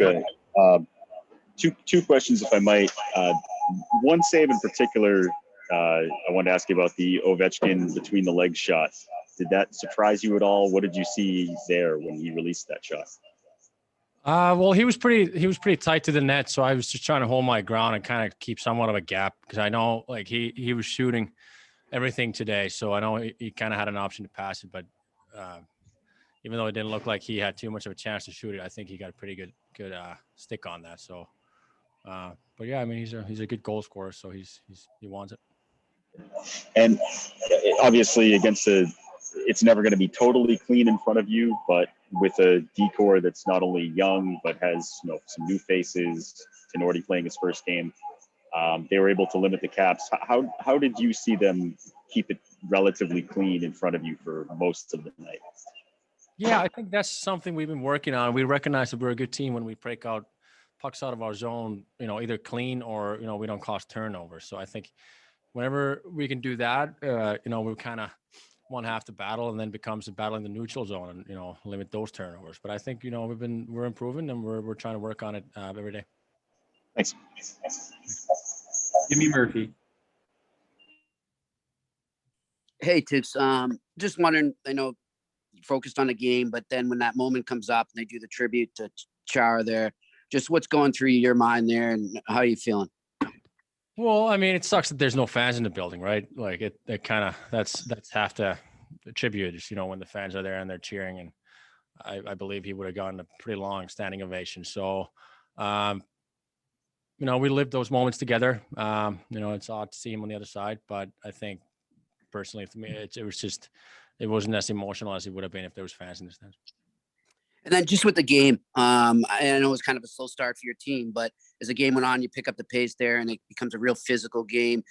Tuukka. Two questions, if I might. One save in particular, I wanted to ask you about the Ovechkin between the legs shot. Did that surprise you at all? What did you see there when he released that shot? Well, he was pretty tight to the net, so I was just trying to hold my ground and kind of keep somewhat of a gap because I know like he was shooting everything today, so I know he kind of had an option to pass it, but even though it didn't look like he had too much of a chance to shoot it, I think he got a pretty good stick on that. So, but yeah, I mean he's a good goal scorer, so he wants it. And obviously it's never going to be totally clean in front of you, but with a decor that's not only young but has some new faces, Tenorti playing his first game, they were able to limit the Caps. How did you see them keep it relatively clean in front of you for most of the night? Yeah, I think that's something we've been working on. We recognize that we're a good team when we break out pucks out of our zone, either clean or, we don't cause turnovers. So I think whenever we can do that, we kind of one half the battle and then becomes a battle in the neutral zone and, limit those turnovers. But I think, we're improving and we're trying to work on it every day. Thanks. Jimmy Murphy. Hey, Tooks. Just wondering, I know focused on the game, but then when that moment comes up and they do the tribute to Chara there, just what's going through your mind there and how are you feeling? Well, I mean, it sucks that there's no fans in the building, right? Like it kind of, that's half the tribute is, when the fans are there and they're cheering, and I believe he would have gotten a pretty long standing ovation. So, we lived those moments together. It's odd to see him on the other side, but I think personally for me, it wasn't as emotional as it would have been if there was fans in the stands. And then just with the game, I know it was kind of a slow start for your team, but as the game went on, you pick up the pace there and it becomes a real physical game.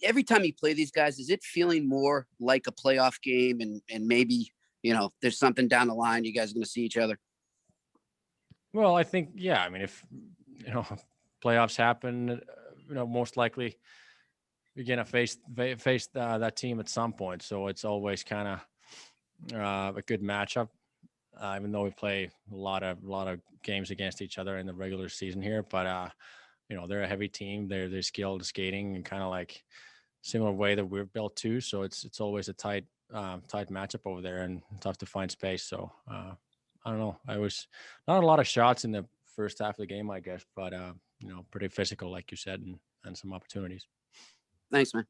Every time you play these guys, is it feeling more like a playoff game and maybe, there's something down the line, you guys are going to see each other? Well, I think, yeah, I mean, if, playoffs happen, most likely you're going to face that team at some point. So it's always kind of a good matchup. Even though we play a lot of games against each other in the regular season here, but they're a heavy team. They're skilled skating and kind of like similar way that we're built too. So it's always a tight matchup over there and tough to find space. So I don't know. I was not a lot of shots in the first half of the game, I guess, but pretty physical, like you said, and some opportunities. Thanks, man.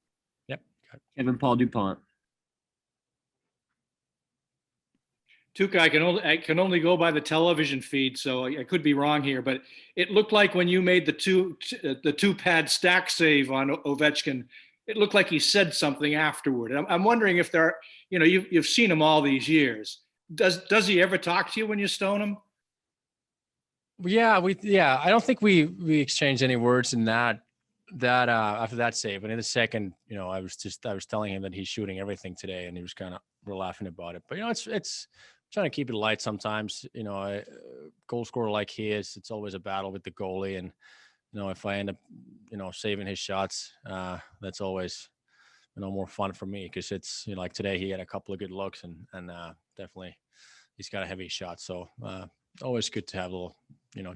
Yep. Kevin Paul DuPont. Tuukka, I can only go by the television feed, so I could be wrong here, but it looked like when you made the two pad stack save on Ovechkin, it looked like he said something afterward. And I'm wondering if there, you've seen him all these years. Does he ever talk to you when you stone him? Yeah, I don't think we exchanged any words in that after that save. And in the second, I was telling him that he's shooting everything today, and he was kind of laughing about it. But it's trying to keep it light sometimes. A goal scorer like he is, it's always a battle with the goalie. And, if I end up, saving his shots, that's always, more fun for me because it's, like today he had a couple of good looks and definitely he's got a heavy shot. So always good to have a little,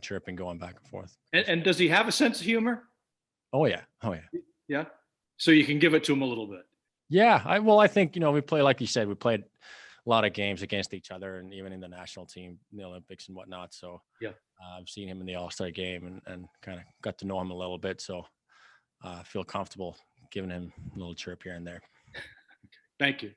chirping going back and forth. And does he have a sense of humor? Oh, yeah. Yeah. So you can give it to him a little bit. Yeah. I think, we play, like you said, we played a lot of games against each other and even in the national team, the Olympics and whatnot. So yeah, I've seen him in the All-Star game and kind of got to know him a little bit. So I feel comfortable giving him a little chirp here and there. Thank you.